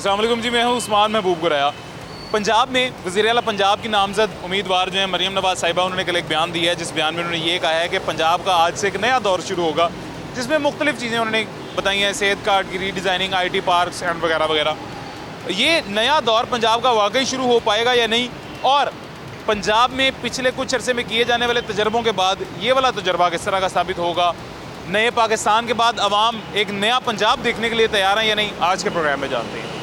अस्सलाम वालेकुम जी, मैं हूँ उस्मान महबूब गुराया। पंजाब में वज़ीर-ए-आला पंजाब की नामज़द उम्मीदवार जो हैं मरीम नवाज़ साहिबा, उन्होंने कल एक बयान दिया है, जिस बयान में उन्होंने ये कहा है कि पंजाब का आज से एक नया दौर शुरू होगा, जिसमें मुख्तलिफ़ चीज़ें उन्होंने बताई हैं, सेहत कार्ड की रीडिज़ाइनिंग, IT पार्क्स एंड वगैरह वगैरह। ये नया दौर पंजाब का वाकई शुरू हो पाएगा या नहीं, और पंजाब में पिछले कुछ अरसे में किए जाने वाले तजर्बों के बाद ये वाला तजर्बा किस तरह का साबित होगा। नए पाकिस्तान के बाद अवाम एक नया पंजाब देखने के लिए तैयार हैं या नहीं, आज के प्रोग्राम में जानते हैं।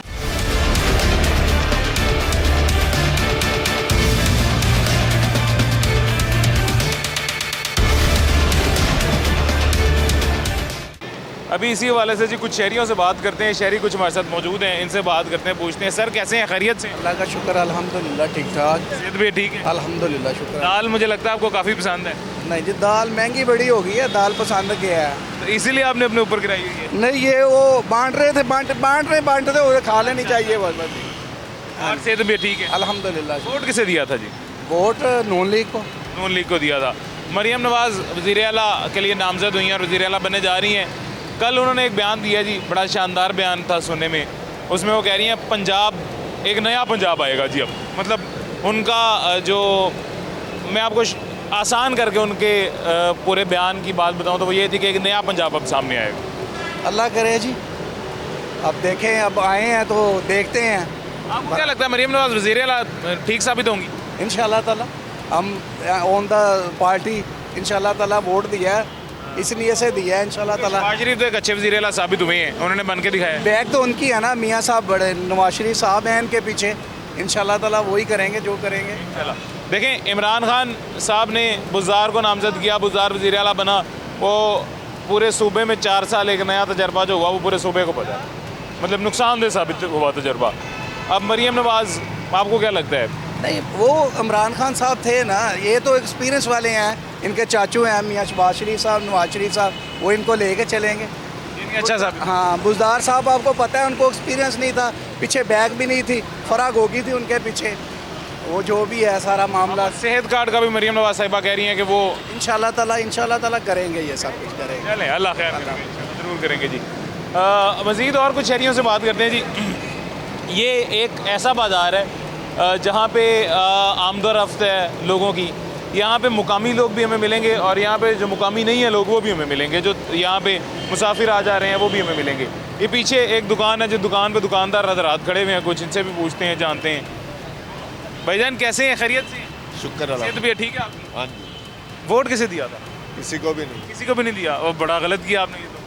अभी इसी हवाले से जी कुछ शहरियों से बात करते हैं। शहरी कुछ हमारे साथ मौजूद हैं, इनसे बात करते हैं, पूछते हैं सर कैसे हैं, खैरियत से? अल्लाह का शुक्र अल्हम्दुलिल्लाह, ठीक ठाक। सेहत भी ठीक है अल्हम्दुलिल्लाह, शुक्र। दाल मुझे लगता है आपको काफ़ी पसंद है। नहीं जी, दाल महंगी बड़ी हो गई है, दाल पसंद क्या है। तो इसीलिए आपने अपने ऊपर गिराई हुई है? नहीं, ये वो बांटते हुए खा लेनी चाहिए बस। और सेहत भी ठीक है अल्हम्दुलिल्लाह। वोट किसे दिया था जी? वोट नून लीग को। नून लीग को दिया था। मरीम नवाज़ वज़ीर-ए-आला के लिए नामज़द हुई हैं और वज़ीर-ए-आला बनने जा रही हैं। कल उन्होंने एक बयान दिया जी, बड़ा शानदार बयान था सुनने में। उसमें वो कह रही हैं पंजाब, एक नया पंजाब आएगा जी। अब मतलब उनका जो, मैं आपको आसान करके उनके पूरे बयान की बात बताऊं तो वो ये थी कि एक नया पंजाब अब सामने आएगा। अल्लाह करे जी, अब देखें, अब आए हैं तो देखते हैं। आपको क्या लगता है मरीम नवाज़ वज़ीर-ए-आला ठीक साबित होंगी? इंशाल्लाह ताला हम ऑन द पार्टी इंशाल्लाह ताला वोट दिया है, इसलिए से दिया है इंशाल्लाह ताला। नवाज शरीफ तो एक अच्छे वज़ीर-ए-आला साबित हुए हैं, उन्होंने बन के दिखाया। बैग तो उनकी है ना, मियाँ साहब बड़े नवाज शरीफ साहब हैं इनके पीछे, इंशाल्लाह ताला वही करेंगे जो करेंगे। देखें, इमरान खान साहब ने बुज़दार को नामज़द किया, बुज़दार वज़ीर-ए-आला बना, वो पूरे सूबे में 4 साल एक नया तजर्बा जो हुआ वो पूरे सूबे को पड़ा, मतलब नुकसानदेह साबित हुआ तजर्बा। अब मरीम नवाज़, आपको क्या लगता है? नहीं, वो इमरान खान साहब थे ना, ये तो एक्सपीरियंस वाले हैं, इनके चाचू हैं मियाँ शहबाज शरीफ साहब, नवाज शरीफ साहब, वो इनको लेके चलेंगे। अच्छा साहब। हाँ, बुज़दार साहब आपको पता है उनको एक्सपीरियंस नहीं था, पीछे बैग भी नहीं थी, फराग हो गई थी उनके पीछे, वो जो भी है सारा मामला। सेहत कार्ड का भी मरीम नवाज़ साहिबा कह रही हैं कि वो इंशाल्लाह ताला करेंगे, ये सब कुछ करेंगे। चलें, अल्लाह खैर करेंगे, ज़रूर करेंगे जी। मज़ीद और कुछ शहरियों से बात करते हैं जी। ये एक ऐसा बाज़ार है जहाँ पे आमदोरफ्त है लोगों की। यहाँ पे मुकामी लोग भी हमें मिलेंगे और यहाँ पे जो मुकामी नहीं है लोग वो भी हमें मिलेंगे, जो यहाँ पे मुसाफिर आ जा रहे हैं वो भी हमें मिलेंगे। ये पीछे एक दुकान है, जो दुकान पे दुकानदार रात खड़े हुए हैं, कुछ इनसे भी पूछते हैं, जानते हैं। भाईजान कैसे हैं, खैरियत से? शुक्र अल्लाह। सेहत भी ठीक है आपकी? हाँ जी। वोट किसे दिया था? किसी को भी नहीं। किसी को भी नहीं दिया, और बड़ा गलत किया आपने ये तो।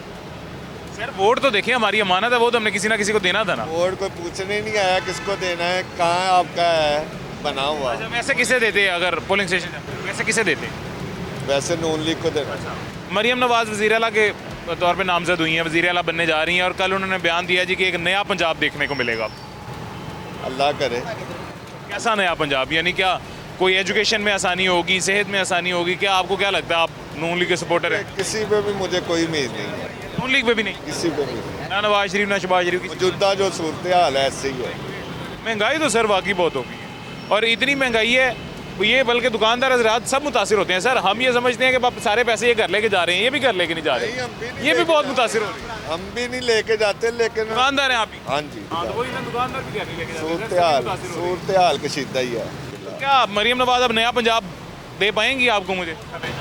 सर वोट तो देखिए हमारी अमानत है, वो तो हमने किसी ना किसी को देना था ना। वोट कोई पूछने नहीं आया किसको देना है, कहाँ आपका है बना हुआ। अच्छा, वैसे किसे देते हैं अगर पोलिंग स्टेशन, वैसे किसे देते? वैसे नून लीग को देना। मरीम नवाज़ वज़ीर-ए-आला के तौर पे नामज़द हुई हैं, वज़ीर-ए-आला बनने जा रही हैं, और कल उन्होंने बयान दिया जी कि एक नया पंजाब देखने को मिलेगा। अल्लाह करे। कैसा नया पंजाब? यानी क्या कोई एजुकेशन में आसानी होगी, सेहत में आसानी होगी? क्या आपको क्या लगता है, आप नून लीग के सपोर्टर हैं? किसी पे भी मुझे कोई उम्मीद नहीं है। नून लीग पे भी नहीं? किसी पे भी नहीं। ना नवाज शरीफ ना शहबाज शरीफ की? मौजूदा जो सूरत हाल है ऐसे ही है। महंगाई तो सर वाकई बहुत हो गई है, और इतनी महंगाई है ये, बल्कि दुकानदार हज़रात सब मुतासिर होते हैं। सर हम ये समझते हैं कि आप सारे पैसे ये घर लेके जा रहे हैं, ये भी घर लेके नहीं जा रहे, ये भी बहुत मुतासिर हो रही है। हम भी नहीं लेके जाते, लेकिन दुकानदार हैं आप ही? हाँ जी। हाँ, तो वही ना, दुकानदार भी घर नहीं लेके जाते। सूरत हाल कशीदा ही है। क्या मरीम नवाज़ अब नया पंजाब दे पाएंगी आपको? मुझे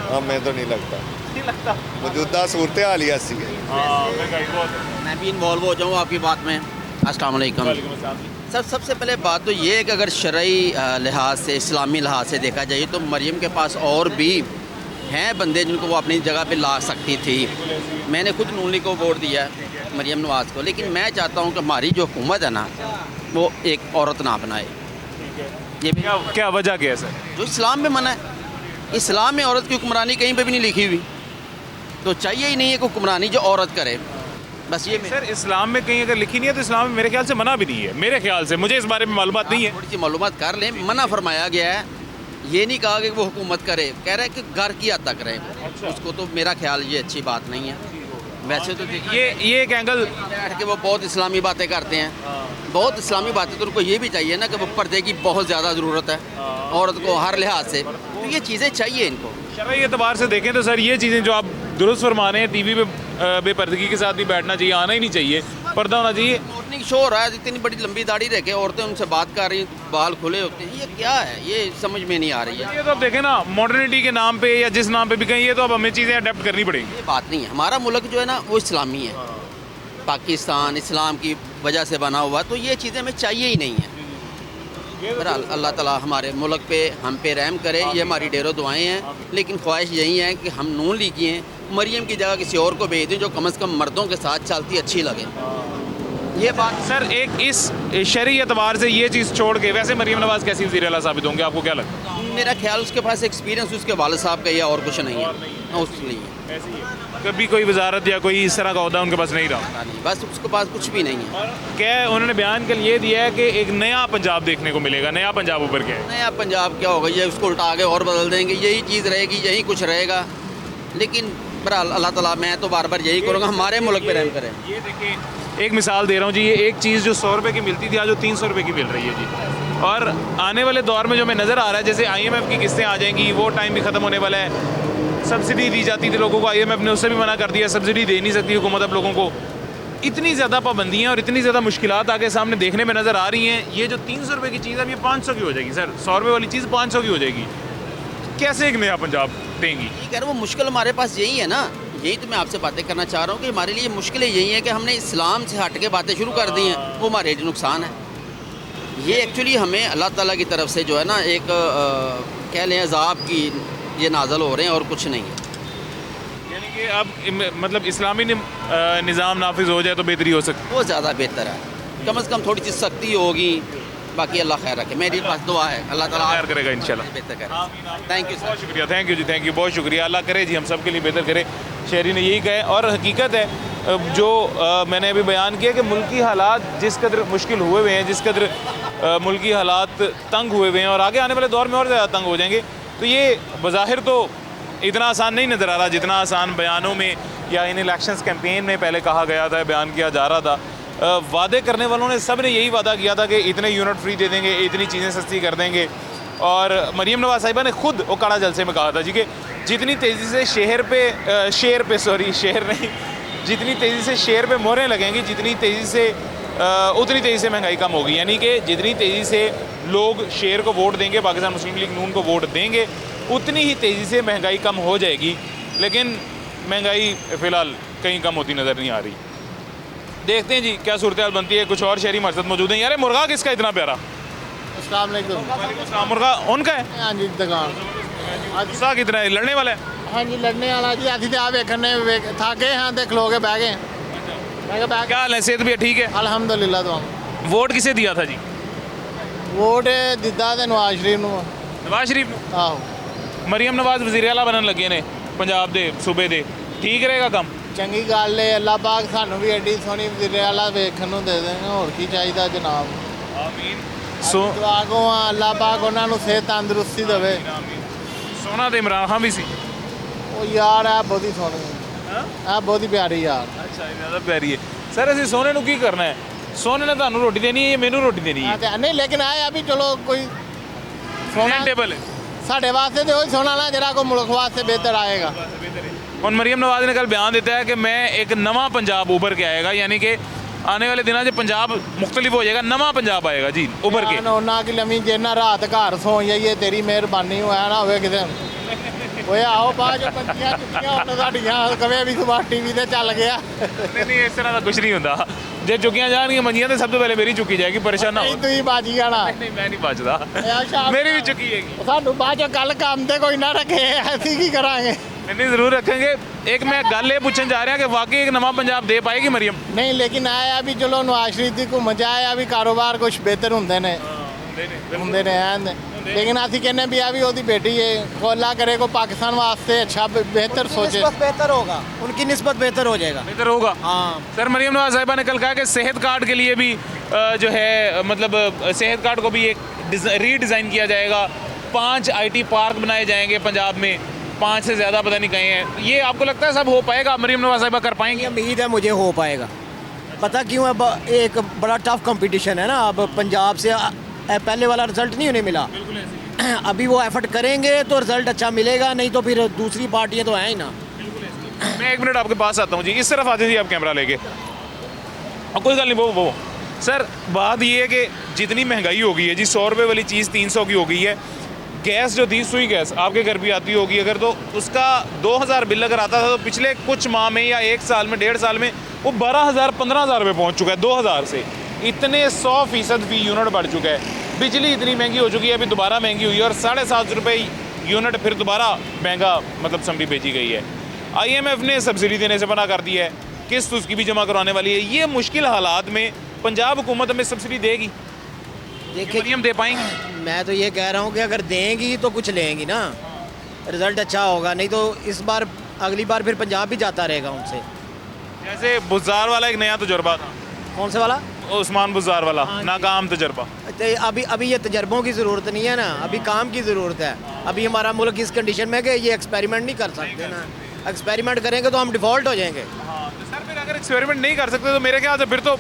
हमें तो नहीं लगता। नहीं लगता। मौजूदा सूरत हाल ही ऐसी है। महंगाई बहुत है। मैं भी इन्वॉल्व हो जाऊँ आपकी बात में। अस्सलाम वालेकुम। सर सबसे पहले बात तो ये है कि अगर शरई लिहाज से, इस्लामी लिहाज से देखा जाए तो मरीम के पास और भी हैं बंदे जिनको वो अपनी जगह पे ला सकती थी। मैंने खुद नून लीग को वोट दिया है, मरीम नवाज़ को, लेकिन मैं चाहता हूँ कि हमारी जो हुकूमत है ना, वो एक औरत ना बनाए। ये भी क्या वजह क्या है सर? जो इस्लाम में मना है, इस्लाम में औरत की हुक्मरानी कहीं पे भी नहीं लिखी हुई, तो चाहिए ही नहीं है कि हुक्मरानी जो औरत करे। बस ये सर इस्लाम में कहीं अगर लिखी नहीं है तो इस्लाम में मेरे ख्याल से मना भी नहीं है, मेरे ख्याल से, मुझे इस बारे में मालूमात नहीं है। थोड़ी सी मालूमात कर लें। मना फरमाया गया है, ये नहीं कहा कि वो हुकूमत करे, कह रहा है कि घर की हद तक रहे। उसको तो मेरा ख्याल ये अच्छी बात नहीं है। वैसे तो ये एक एंगल बैठ के वो बहुत इस्लामी बातें करते हैं, बहुत इस्लामी बातें, तो उनको ये भी चाहिए ना कि वो पर्दे की बहुत ज़्यादा ज़रूरत है औरत को हर लिहाज से, तो ये चीज़ें चाहिए इनको। शरई एतबार से देखें तो सर ये चीज़ें जो आप दुरुस्त फरमा रहे हैं, टीवी पे बेपर्दगी के साथ भी बैठना चाहिए, आना ही नहीं चाहिए, पर्दा होना चाहिए। मॉर्निंग शो हो रहा है, इतनी बड़ी लंबी दाढ़ी रखे औरतें उनसे बात कर रही, बाल खुले होते हैं, ये क्या है? ये समझ में नहीं आ रही है। ये तो आप देखें ना, मॉडर्निटी के नाम पे या जिस नाम पे भी कहीं, ये तो अब हमें चीज़ें अडेप्ट करनी पड़ेंगी। ये बात नहीं है। हमारा मुल्क जो है ना वो इस्लामी है, पाकिस्तान इस्लाम की वजह से बना हुआ, तो ये चीज़ें हमें चाहिए ही नहीं है। बहरहाल अल्लाह ताला हमारे मुल्क पे हम पे रहम करे, ये हमारी ढेरों दुआएं हैं। लेकिन ख्वाहिश यही है कि हम नून लीगी हैं, मरियम की जगह किसी और को भेज दें जो कम से कम मर्दों के साथ चलती अच्छी लगे। ये बात सर एक इस शरई एतबार से ये चीज़ छोड़ के वैसे मरीम नवाज़ कैसी वज़ीर आला साबित होंगे, आपको क्या लगता है? मेरा ख्याल उसके पास एक्सपीरियंस उसके वालिद साहब का या और कुछ नहीं है। हाँ, उसके लिए ऐसी है, कभी कोई वजारत या कोई इस तरह का अहदा उनके पास नहीं रहा। नहीं, बस उसके पास कुछ भी नहीं है। और क्या उन्होंने बयान कल ये दिया है कि एक नया पंजाब देखने को मिलेगा, नया पंजाब ऊपर के है। नया पंजाब क्या होगा, ये उसको उल्टा के और बदल देंगे, यही चीज़ रहेगी, यही कुछ रहेगा। लेकिन बहरहाल अल्लाह ताला, मैं तो बार बार यही करूँगा हमारे मुल्क पे रहम करें। ये देखिए एक मिसाल दे रहा हूँ जी, ये एक चीज़ जो 100 रुपये की मिलती थी आज वो 300 रुपये की मिल रही है जी। और आने वाले दौर में जो हमें नज़र आ रहा है, जैसे IMF की किस्तें आ जाएंगी, वो टाइम भी ख़त्म होने वाला है। सब्सिडी दी जाती थी लोगों को, IMF ने उससे भी मना कर दिया, सब्सिडी दे नहीं सकती हुकूमत अब लोगों को। इतनी ज़्यादा पाबंदियाँ और इतनी ज़्यादा मुश्किलात आगे सामने देखने में नज़र आ रही हैं। ये जो 300 रुपये की चीज़ अब ये 500 की हो जाएगी सर, 100 रुपये वाली चीज़ 500 की हो जाएगी। कैसे एक नया पंजाब देंगी? ठीक है, वो मुश्किल हमारे पास यही है ना, यही तो मैं आपसे बातें करना चाह रहा हूँ कि हमारे लिए मुश्किलें यही है कि हमने इस्लाम से हट के बातें शुरू कर दी हैं, वो हमारे लिए नुकसान है। ये एक्चुअली हमें अल्लाह ताला की तरफ से जो है ना एक कह लें अजाब की ये नाजल हो रहे हैं और कुछ नहीं है। यानी कि अब मतलब इस्लामी निज़ाम नाफिज हो जाए तो बेहतरी हो सकती है। वो ज़्यादा बेहतर है, कम से कम थोड़ी सी सख्ती होगी। बाकी अल्लाह खैर रखे, मेरी पास दुआ है, अल्लाह ताला खैर करेगा इंशाल्लाह। बेहतर करे। Thank you sir. बहुत शुक्रिया, thank you ji, thank you, बहुत शुक्रिया। अल्लाह करे जी हम सब के लिए बेहतर करे, शहरी ने यही कहे। और हकीकत है जो मैंने अभी बयान किया कि मुल्की हालात जिस कदर मुश्किल हुए हुए हैं, जिस कदर मुल्की हालात तंग हुए हुए हैं और आगे आने वाले दौर में और ज़्यादा तंग हो जाएंगे, तो ये बज़ाहिर तो इतना आसान नहीं नज़र आ रहा जितना आसान बयानों में या इन इलेक्शंस कैंपेन में पहले कहा गया था, बयान किया जा रहा था। वादे करने वालों ने सब ने यही वादा किया था कि इतने यूनिट फ्री दे देंगे, इतनी चीज़ें सस्ती कर देंगे। और मरीम नवाज़ साहिबा ने खुद ओकाड़ा जलसे में कहा था जी कि जितनी तेज़ी से शहर नहीं, जितनी तेज़ी से शेयर पे मोहरें लगेंगी, जितनी तेज़ी से उतनी तेज़ी से महंगाई कम होगी। यानी कि जितनी तेज़ी से लोग शेयर को वोट देंगे, पाकिस्तान मुस्लिम लीग नून को वोट देंगे, उतनी ही तेज़ी से महंगाई कम हो जाएगी। लेकिन महंगाई फ़िलहाल कहीं कम होती नज़र नहीं आ रही। देखते हैं जी क्या सूरत हाल बनती है। कुछ और शहरी हमारे साथ मौजूद हैं। यार मुर्गा किसका इतना प्यारा? अस्सलाम वालेकुम। मुर्गा उनका है? हाँ जी, दुकान गुस्सा कितना है, लड़ने वाला है? हाँ जी, लड़ने वाला जी। अभी तो आप वेखने थके हाँ तो खलो के बह गए। क्या हाल है, सेहत भी ठीक है? अलहमदुलिल्लाह। तो वोट किसे दिया था जी? वोट दिता तो नवाज शरीफ ਨੂੰ। नवाज शरीफ ਨੂੰ। ਆਹੋ मरीम नवाज वज़ीर आला बनन लगे ने पंजाब दे सूबे दे, ठीक रहेगा काम? ਚੰਗੀ ਗੱਲ ਹੈ। ਅੱਲਾਹ ਪਾਕ ਸਾਨੂੰ ਵੀ ਐਡੀ ਸੋਹਣੀ ਵਜ਼ੀਰ ਆਲਾ ਵੇਖਣ ਨੂੰ ਦੇ ਦੇਣ, ਹੋਰ ਕੀ ਚਾਹੀਦਾ ਜਨਾਬ। आमीन। सो ਦੁਆ ਕੋ ਅੱਲਾਹ ਪਾਕ ਉਹਨਾਂ ਨੂੰ ਸਿਹਤ ਤੰਦਰੁਸਤੀ ਦੇਵੇ। सोना तो इमरान खान भी सी। ਉਹ ਯਾਰ ਆ ਬਹੁਤੀ ਸੋਹਣੀ ਆ, ਬਹੁਤੀ ਪਿਆਰੀ ਯਾਰ। अच्छा ज़्यादा प्यारी है सर। ਅਸੀਂ सोने ਨੂੰ ਕੀ ਕਰਨਾ ਹੈ? सोने ने ਤੁਹਾਨੂੰ ਰੋਟੀ ਦੇਣੀ ਹੈ ਜਾਂ ਮੈਨੂੰ ਰੋਟੀ ਦੇਣੀ ਹੈ? ਨਹੀਂ ਲੇਕਿਨ ਆਇਆ ਵੀ ਚਲੋ ਕੋਈ ਸੋਹਣਾ ਟੇਬਲ ਸਾਡੇ ਵਾਸਤੇ ਤੇ ਉਹੀ ਸੋਹਣਾ ਨਾ ਜਿਹੜਾ ਕੋ ਮੁਲਕ ਵਾਸਤੇ ਬਿਹਤਰ ਆਏਗਾ। और मरीम नवाज ने कल बयान देता है कि मैं एक नवा पंजाब उभर के आएगा, यानी कि आने वाले दिनों से पंजाब मुख्तलिफ हो जाएगा, नवा पंजाब आएगा जी उभर के। ਉਹਨਾਂ ਕਿ ਲੰਮੀ ਜਿੰਨਾ ਰਾਤ ਘਰ ਸੌਂ ਜਾਈਏ ਤੇਰੀ ਮਿਹਰਬਾਨੀ ਹੋਇਆ ਨਾ ਹੋਵੇ ਕਿਤੇ। ਓਏ ਆਓ ਬਾਅਦ ਚ ਪੰਛੀਆਂ ਚੁੱਕੀਆਂ ਹੁਣ ਸਾਡੀਆਂ ਕਵੇ ਵੀ ਸਮਾਰਟ ਟੀਵੀ ਤੇ ਚੱਲ ਗਿਆ। नहीं इस तरह का कुछ नहीं होता। जे चुकियां जाएंगी मंजियां तो सब तो पहले मेरी चुकी जाएगी, परेशान ना हो। ਨਹੀਂ ਤੁਸੀਂ ਬਾਜੀ ਜਾਣਾ। नहीं मैं नहीं बचता, ਸ਼ਾਮ मेरी भी चुकी है। ਸਾਨੂੰ ਬਾਅਦ ਚ ਕੱਲ ਕੰਮ ਤੇ ਕੋਈ ਨਾ ਰੱਖੇ, ਅਸੀਂ ਕੀ ਕਰਾਂਗੇ। नहीं जरूर रखेंगे। एक मैं गल ये पूछना चाह रहा कि वाकई एक नवा पंजाब दे पाएगी मरीम? ਨਹੀਂ ਲੇਕਿਨ ਆਇਆ ਵੀ ਚਲੋ ਨਵਾਜ਼ ਸ਼ਰੀਫ ਦੀ ਘੁੰਮ ਜਾਇਆ ਵੀ ਕਾਰੋਬਾਰ ਕੁਝ ਬਿਹਤਰ ਹੁੰਦੇ ਨੇ ਹੁੰਦੇ ਨੇ ਐਨ। लेकिन ਅਸੀਂ ਕਹਿੰਦੇ ਵੀ ਆ ਵੀ ਉਹਦੀ बेटी है, अल्लाह करे को पाकिस्तान वास्ते अच्छा बेहतर सोचे, बेहतर होगा, उनकी निस्बत बेहतर हो जाएगा। बेहतर होगा। हाँ सर मरीम नवाज साहिबा ने कल कहा कि सेहत कार्ड के लिए भी जो है मतलब सेहत कार्ड को भी एक रीडिज़ाइन किया जाएगा। 5 IT पार्क बनाए जाएंगे पंजाब में, 5 से ज़्यादा पता नहीं कहीं हैं। ये आपको लगता है सब हो पाएगा? मरीम नवाज साहिबा कर पाएंगे? उम्मीद है मुझे हो पाएगा। पता क्यों है, एक बड़ा टफ कंपटीशन है ना। अब पंजाब से पहले वाला रिजल्ट नहीं उन्हें मिला, अभी वो एफर्ट करेंगे तो रिजल्ट अच्छा मिलेगा, नहीं तो फिर दूसरी पार्टियां तो हैं ही ना। मैं 1 मिनट आपके पास आता हूँ जी, इस तरफ आते जी आप कैमरा लेके। और कोई गल नहीं वो सर बात ये है कि जितनी महंगाई हो गई है जी, 100 रुपये वाली चीज़ 300 की हो गई है। गैस जो थी सुई गैस आपके घर भी आती होगी अगर, तो उसका 2000 बिल अगर आता था तो पिछले कुछ माह में या 1 साल में 1.5 साल में वो 12,000 15,000 रुपये पहुँच चुका है 2000 से। इतने 100% फी यूनिट बढ़ चुका है। बिजली इतनी महंगी हो चुकी है, अभी दोबारा महंगी हुई है और 750 रुपये यूनिट फिर दोबारा महंगा मतलब समझी भेजी गई है। IMF ने सब्सिडी देने से मना कर दिया है, किस्त उसकी भी जमा करवाने वाली है। ये मुश्किल हालात में पंजाब हुकूमत हमें सब्सिडी देगी, देखिए मरियम दे पाएंगे? मैं तो ये कह रहा हूँ कि अगर देंगी तो कुछ लेंगी ना, रिजल्ट अच्छा होगा, नहीं तो इस बार अगली बार फिर पंजाब भी जाता रहेगा उनसे। जैसे बुज़ार वाला एक नया तजुर्बा था, कौन से वाला? उस्मान बुज़ार वाला हाँ जी। नाकाम तजुर्बा। तो अभी ये तजर्बों की ज़रूरत नहीं है ना, अभी काम की ज़रूरत है। अभी हमारा मुल्क इस कंडीशन में है कि ये एक्सपेरिमेंट नहीं कर सकते ना, एक्सपेरिमेंट करेंगे तो हम डिफ़ॉल्ट हो जाएंगे। हाँ तो सर फिर अगर एक्सपेरिमेंट नहीं कर सकते तो मेरे ख्याल से फिर तो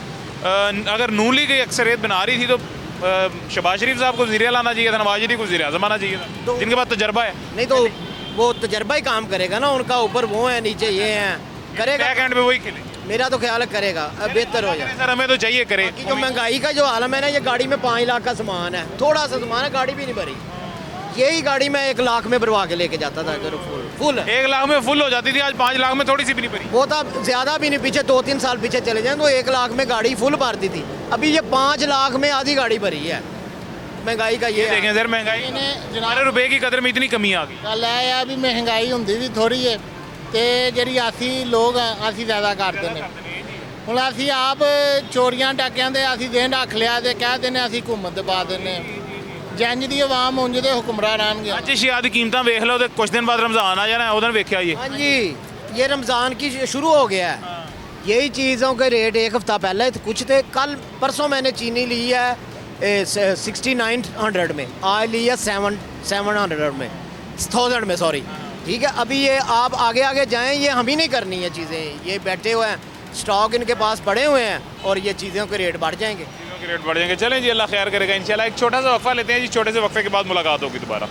अगर नून लीग की अक्सरियत बना रही थी तो शहबाज शरीफ साहब को वज़ीर आना चाहिए था, नवाज शरीफ को वज़ीर आज़म आना चाहिए था, तो- जिनके पास तजर्बा है। नहीं तो वो तजर्बा ही काम करेगा ना, उनका ऊपर वो है नीचे ये हैं, करेगा। बैक एंड पे वही खेले। मेरा तो ख्याल है करेगा, अब बेहतर हो जाए। सर हमें तो चाहिए करे। कि जो महंगाई का जो आलम है ना, ये गाड़ी में 5 लाख का सामान है, थोड़ा सा सामान है, गाड़ी भी नहीं भरी। यही गाड़ी मैं 1 लाख में भरवा के लेके जाता था इधर, फुल 1 लाख में फुल हो जाती थी, आज 5 लाख में थोड़ी सी भी नहीं भरी। वो तो ज़्यादा भी नहीं, पीछे 2-3 साल पीछे चले जाएं तो 1 लाख में गाड़ी फुल भरती थी। अभी ये 5 लाख में आधी गाड़ी भरी है। महंगाई का ये है। देखें सर महंगाई, हमारे रुपए की कदर में इतनी कमी आ गई। ਗੱਲ ਇਹ ਆ ਵੀ ਮਹਿੰਗਾਈ ਹੁੰਦੀ ਵੀ ਥੋੜੀ ਹੈ ਤੇ ਜਿਹੜੀ ਅਸੀਂ ਲੋਕ ਆ ਅਸੀਂ ਜ਼ਿਆਦਾ ਕਰਦੇ ਨੇ। ਹੁਣ ਅਸੀਂ ਆਪ ਚੋਰੀਆਂ ਡਾਕਿਆਂ ਦੇ ਅਸੀਂ ਦੇਣ ਰੱਖ ਲਿਆ ਤੇ ਕਹਿ ਦਿੰਦੇ ਅਸੀਂ ਹੁਕੂਮਤ ਦਬਾ ਦਿੰਦੇ ਹਾਂ। ਜੰਜ ਦੀ ਆਵਾਮ ਉਂਝ ਦੇ ਹੁਕਮਰਾਨ ਰਹਿਣਗੇ। ਅੱਜ ਸ਼ਿਆ ਦੀ ਕੀਮਤਾਂ ਵੇਖ ਲਓ ਤੇ ਕੁਝ ਦਿਨ ਬਾਅਦ ਰਮਜ਼ਾਨ ਆ ਜਾਣਾ, उधर ਵੇਖਿਆ ये। हाँ जी, ये रमज़ान की शुरू हो गया है। यही चीज़ों के रेट एक हफ़्ता पहले कुछ थे, कल परसों मैंने चीनी ली है 6900 में, आज ली है 700 में, 1000 में, सॉरी। ठीक है, अभी ये आप आगे आगे जाएं, ये हम ही नहीं करनी है चीज़ें, ये बैठे हुए हैं, स्टॉक इनके पास पड़े हुए हैं और ये चीज़ों के रेट बढ़ जाएंगे। चीज़ों के रेट बढ़ जाएंगे। चलें जी, अल्लाह खैर करेगा इंशाल्लाह। एक छोटा सा वक्फा लेते हैं जी, छोटे से वक्फे के बाद मुलाकात होगी दोबारा।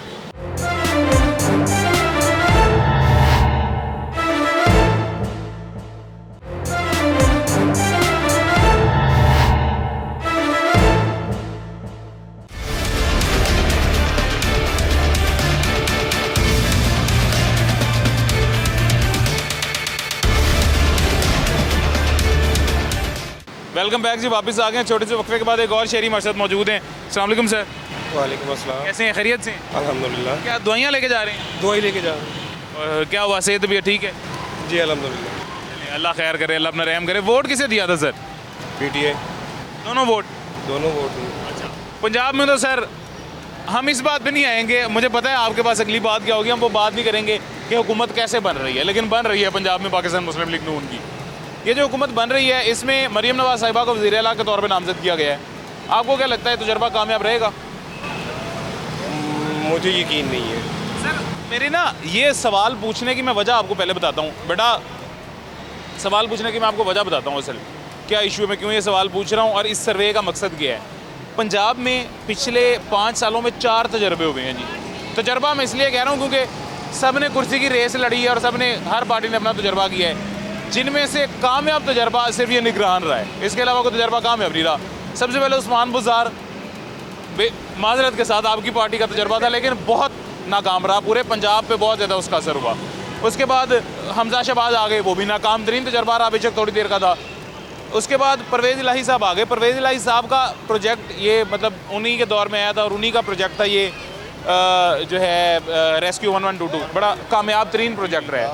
वेलकम बैक जी, वापस आ गए हैं छोटे से वक्फे के बाद। एक और शहरी हमारे साथ मौजूद हैं। अस्सलाम वालेकुम सर, वालेकुम अस्सलाम। कैसे हैं? खैरियत से हैं? अल्हम्दुलिल्लाह। क्या दवाइयाँ लेके जा रहे हैं? दवाई लेके जा रहे हैं। और क्या हुआ, सेहत भी ठीक है? जी अल्हम्दुलिल्लाह। चलिए, अल्लाह खैर करे, अल्लाह अपना रहम करे। वोट किसे दिया था सर? PTI दोनों वोट? दोनों वोट हैं। अच्छा, पंजाब में तो सर हम इस बात पे नहीं आएंगे, मुझे पता है आपके पास अगली बात क्या होगी, हम वो बात नहीं करेंगे कि हुकूमत कैसे बन रही है, लेकिन बन रही है पंजाब में पाकिस्तान मुस्लिम लीग नून की। ये जो हुकूमत बन रही है इसमें मरियम नवाज़ साहिबा को वज़ीर आला के तौर पे नामज़द किया गया है। आपको क्या लगता है तजर्बा कामयाब रहेगा? मुझे यकीन नहीं है। सर मेरी ना ये सवाल पूछने की मैं वजह आपको पहले बताता हूँ बेटा, सवाल पूछने की मैं आपको वजह बताता हूँ असल क्या इशू है, मैं क्यों ये सवाल पूछ रहा हूँ और इस सर्वे का मकसद क्या है। पंजाब में पिछले 5 सालों में 4 तजर्बे हुए हैं जी। तजर्बा मैं इसलिए कह रहा हूँ क्योंकि सब ने कुर्सी की रेस लड़ी है और सब ने, हर पार्टी ने अपना तजर्बा किया है, जिनमें से कामयाब तजर्बा सिर्फ ये निगरान रहा है, इसके अलावा कोई तजर्बा कामयाब नहीं रहा। सबसे पहले उस्मान बुज़ार, माजरत के साथ आपकी पार्टी का तजर्बा था लेकिन बहुत नाकाम रहा, पूरे पंजाब पे बहुत ज़्यादा उसका असर हुआ। उसके बाद हमजा शहबाज आ गए, वो भी नाकाम तरीन तजर्बा रहा, बेशक थोड़ी देर का था। उसके बाद परवेज़ इलाही साहब आ गए। परवेज़ इलाही साहब का प्रोजेक्ट ये मतलब उन्हीं के दौर में आया था और उन्हीं का प्रोजेक्ट था ये जो है रेस्क्यू 1122, बड़ा कामयाब तरीन प्रोजेक्ट रहा है।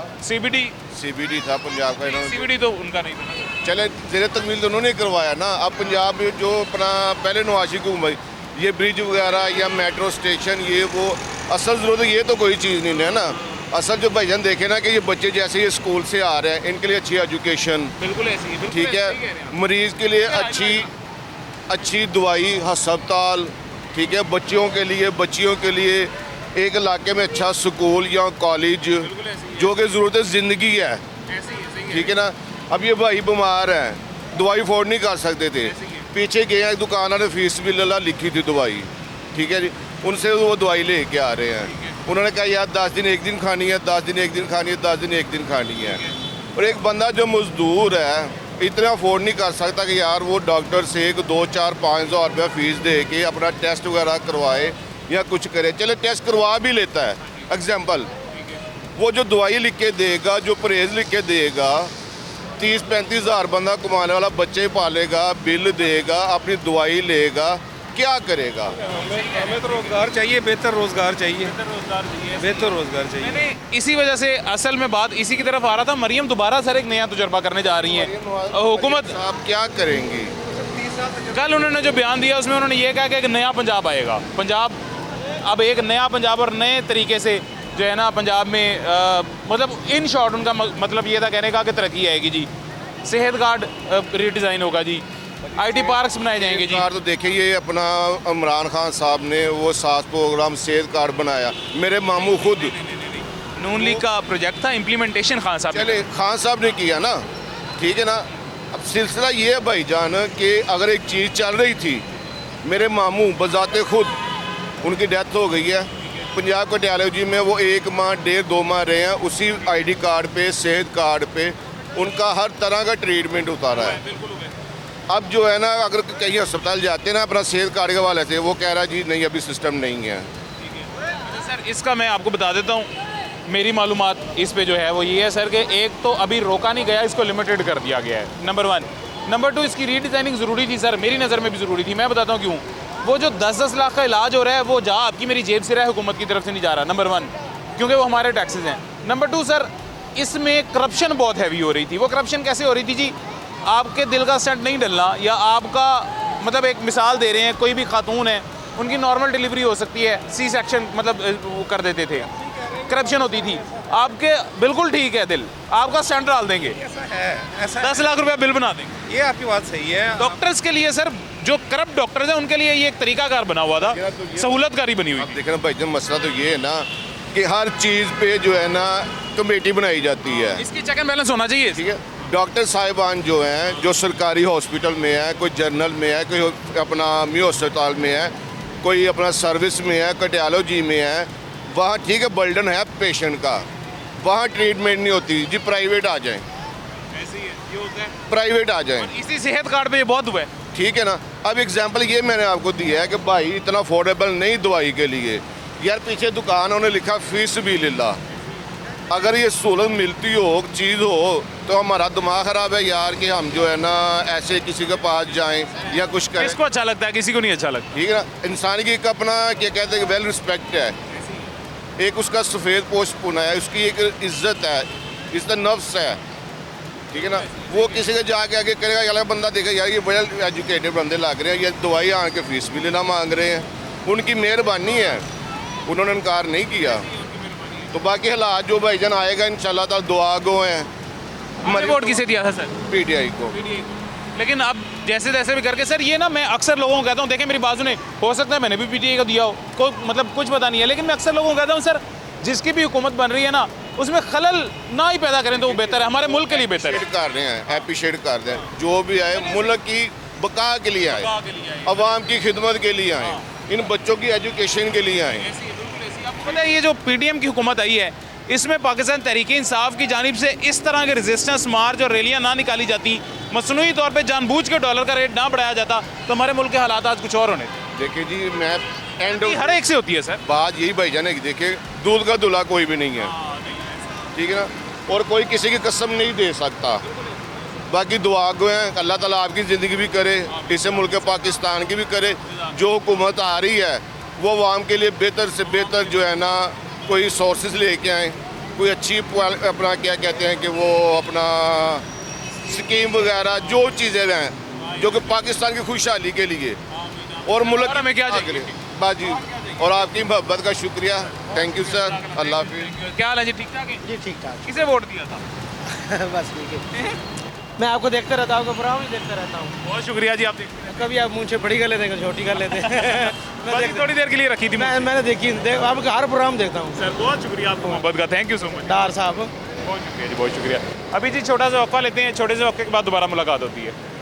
CBD था पंजाब का, इन्होंने CBD तो उनका नहीं था। चले ज़ेर तकमील तो उन्होंने करवाया ना। अब पंजाब में जो अपना पहले नवाज शरीफ की हुकूमत, ये ब्रिज वगैरह या मेट्रो स्टेशन ये वो, असल ज़रूरत ये तो कोई चीज़ नहीं है ना। असल जो भाईजान देखे ना कि ये बच्चे जैसे ये स्कूल से आ रहे हैं, इनके लिए अच्छी एजुकेशन, बिल्कुल ऐसी है, बिल्कुल ठीक ऐसे ही कह रहे हैं है, मरीज़ के लिए अच्छी दवाई, अस्पताल, ठीक है, बच्चियों के लिए एक इलाके में अच्छा स्कूल या कॉलेज, जो कि ज़रूरत ज़िंदगी है, ठीक है ना। अब ये भाई बीमार हैं, दवाई अफोर्ड नहीं कर सकते थे, पीछे गए हैं दुकान ने फीस भी लिखी थी दवाई, ठीक है जी, उनसे वो दवाई ले के आ रहे हैं। उन्होंने कहा यार 10 दिन एक दिन खानी है, 10 दिन एक दिन खानी है, 10 दिन एक दिन खानी है। और एक बंदा जो मजदूर है इतना अफोर्ड नहीं कर सकता कि यार वो डॉक्टर से 2-4-5 हज़ार रुपया फ़ीस दे के अपना टेस्ट वगैरह करवाए या कुछ करे। चले टेस्ट करवा भी लेता है, एग्जाम्पल वो जो दवाई लिख के देगा, जो परहेज़ लिख के देगा, 30-35 हज़ार बंदा कमाने वाला बच्चे पालेगा, बिल देगा, अपनी दवाई लेगा, क्या करेगा? हमें तो रोज़गार चाहिए, बेहतर रोज़गार चाहिए, बेहतर रोज़गार चाहिए। मैंने इसी वजह से असल में बात इसी की तरफ आ रहा था। मरियम दोबारा सर एक नया तजुर्बा करने जा रही हैं। हुकूमत आप क्या करेंगी? कल उन्होंने जो बयान दिया उसमें उन्होंने ये कहा कि एक नया पंजाब आएगा। पंजाब अब एक नया पंजाब और नए तरीके से जो है ना पंजाब में मतलब इन शॉर्ट उनका मतलब ये था कहने का कि तरक्की आएगी जी, सेहत कार्ड रीडिज़ाइन होगा जी, IT पार्क्स बनाए जाएंगे जी। कार्ड तो देखिए, ये अपना इमरान खान साहब ने वो 7 प्रोग्राम सेहत कार्ड बनाया, मेरे मामू खुद नून लीग का प्रोजेक्ट था, इम्प्लीमेंटेशन खान साहब ने चले खान साहब ने किया ना, ठीक है ना। अब सिलसिला ये है भाईजान कि अगर एक चीज़ चल रही थी, मेरे मामू बजाते खुद उनकी डेथ हो गई है पंजाब कार्डियोलॉजी में, वो 1 माह 1.5-2 माह रहे हैं, उसी ID कार्ड पे, सेहत कार्ड पे उनका हर तरह का ट्रीटमेंट उतारा है। अब जो है ना, अगर कहीं अस्पताल जाते हैं ना अपना सेहत कार्ड के हवाले से, वो कह रहा है जी नहीं अभी सिस्टम नहीं है। सर इसका मैं आपको बता देता हूँ, मेरी मालूमात इस पे जो है वो ये है सर कि एक तो अभी रोका नहीं गया, इसको लिमिटेड कर दिया गया है, नंबर 1। नंबर 2 इसकी रीडिज़ाइनिंग ज़रूरी थी सर, मेरी नज़र में भी ज़रूरी थी। मैं बताता हूँ क्यों। वो जो 10-10 लाख का इलाज हो रहा है वो जा आपकी मेरी जेब से रहा है, हुकूमत की तरफ से नहीं जा रहा, नंबर 1, क्योंकि वो हमारे टैक्सेस हैं। नंबर 2 सर इसमें करप्शन बहुत हैवी हो रही थी। वो करप्शन कैसे हो रही थी जी, आपके दिल का सेंट नहीं डलना, या आपका मतलब एक मिसाल दे रहे हैं, कोई भी खातून है उनकी नॉर्मल डिलीवरी हो सकती है, C सेक्शन मतलब वो कर देते थे, करप्शन होती थी। आपके बिल्कुल ठीक है दिल, आपका सेंट डाल देंगे, ऐसा 10 लाख रुपया बिल बना देंगे। ये आपकी बात सही है। डॉक्टर्स के लिए सर, जो करप्ट डॉक्टर्स हैं उनके लिए ये एक तरीकाकार बना हुआ था, सहूलतकारी बनी हुई। अब देखना भाईजान, मसला तो ये है ना कि हर चीज़ पे जो है ना कमेटी बनाई जाती है, इसकी चेक एंड बैलेंस होना चाहिए। ठीक है। डॉक्टर साहिबान जो हैं, जो सरकारी हॉस्पिटल में है, कोई जनरल में है, कोई अपना मियो अस्पताल में है, कोई अपना सर्विस में है, कार्डियोलॉजी में है, वहाँ ठीक है बर्डन है पेशेंट का, वहाँ ट्रीटमेंट नहीं होती जी, प्राइवेट आ जाएं, ऐसे ही है, ये होता है। प्राइवेट आ जाएं, इसी सेहत कार्ड पे ये बहुत हुआ है। ठीक है ना। अब एग्जांपल ये मैंने आपको दिया है कि भाई इतना अफोर्डेबल नहीं दवाई के लिए, यार पीछे दुकान उन्होंने लिखा फीस भी लिल्ला, अगर ये सहूलत मिलती हो, चीज़ हो, तो हमारा दिमाग ख़राब है यार कि हम जो है ना ऐसे किसी के पास जाएं या कुछ करें। किसको अच्छा लगता है, किसी को नहीं अच्छा लगता। ठीक है ना, इंसान की एक अपना क्या कहते हैं वेल रिस्पेक्ट है, एक उसका सफ़ेद पोस्ट पुना है, उसकी एक इज्जत है, इसका नफ्स है, ठीक है ना। वो किसी के जाके आगे करेगा, अलग बंदा देखेगा यार ये वेल एजुकेटेड बंदे लग रहे हैं, ये दवाई आन के फीस भी लेना मांग रहे हैं, उनकी मेहरबानी है, उन्होंने इनकार नहीं किया। तो बाकी हालात जो भाईजान आएगा इंशाल्लाह ताला दुआ गो हैं। आपने वोट किसे दिया था सर? PTI को। लेकिन अब जैसे तैसे भी करके सर ये ना, मैं अक्सर लोगों को कहता हूँ, देखें मेरी बाजू ने, हो सकता है मैंने भी PTI का दिया हो, कोई मतलब कुछ पता नहीं है, लेकिन मैं अक्सर लोगों को कहता हूँ सर जिसकी भी हुकूमत बन रही है ना उसमें खलल ना ही पैदा करें तो वो बेहतर है, हमारे मुल्क के लिए बेहतर है। कर रहे हैं, अप्रिशिएट कर रहे हैं, जो भी आए मुल्क की बका के लिए आए, अवाम की खिदमत के लिए आए, इन बच्चों की एजुकेशन के लिए आए। आपको पता है ये जो PTM की हुकूमत आई है, इसमें पाकिस्तान तहरीक इंसाफ की जानिब से इस तरह के रेजिस्टेंस मार्च और रैलियाँ ना निकाली जाती, मसनूई तौर पे जानबूझ के डॉलर का रेट ना बढ़ाया जाता, तो हमारे मुल्क के हालात आज कुछ और होने थे। देखिए जी, मैं एंड हर एक से होती है सर बात यही भाईजान है कि देखिए दूध का दूल्हा कोई भी नहीं है, ठीक है ना, और कोई किसी की कसम नहीं दे सकता। बाकी दुआ गो हैं, अल्लाह ताला आपकी ज़िंदगी भी करे, इसे मुल्क पाकिस्तान की भी करे, जो हुकूमत आ रही है वो अवाम के लिए बेहतर से बेहतर जो है ना कोई सोर्सेज लेके आएँ, कोई अच्छी अपना क्या कहते हैं कि वो अपना स्कीम वगैरह जो चीज़ें हैं जो कि पाकिस्तान की खुशहाली के लिए और मुल्क में क्या चाहिए बाजी, और आपकी मोहब्बत का शुक्रिया, थैंक यू सर, अल्लाह हाफिज़। क्या हाल है जी, ठीक ठाक है जी ठीक ठाक। किसे वोट दिया था? बस ठीक है। मैं आपको देखता रहता हूँ, प्रोग्राम ही देखता रहता हूँ। बहुत शुक्रिया जी, आप देखते हैं। कभी आप मुँह से बड़ी कर लेते हैं, कभी छोटी कर लेते हैं। बस थोड़ी देर के लिए रखी थी मैंने देखी, आपका हर प्रोग्राम देखता हूँ। सर बहुत शुक्रिया आपको मोहब्बत का, थैंक यू सो मच। डार साहब बहुत शुक्रिया जी, बहुत शुक्रिया। अभी जी छोटा सा वक्फा लेते हैं, छोटे से वक्फे के बाद दोबारा मुलाकात होती है।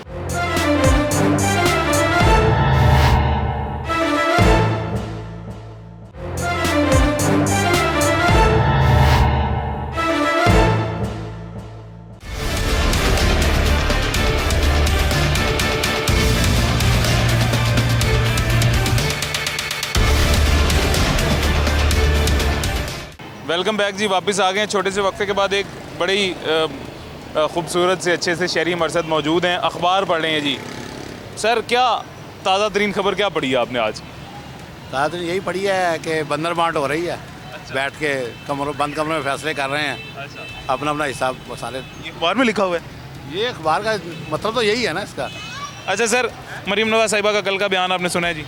वेलकम बैक जी, वापस आ गए हैं छोटे से वक्फे के बाद। एक बड़ी खूबसूरत से अच्छे से शहरी मरसद मौजूद हैं, अखबार पढ़ रहे हैं जी। सर क्या ताज़ा तरीन खबर क्या पढ़ी है आपने आज? ताज़ा तरीन यही पढ़ी है कि बंदर बांट हो रही है। बैठ के बंद कमरों में फैसले कर रहे हैं, अपना अपना हिसाब सारे। ये अखबार में लिखा हुआ है? ये अखबार का मतलब तो यही है ना इसका। अच्छा सर, मरीम नवाज साहिबा का कल का बयान आपने सुना है जी?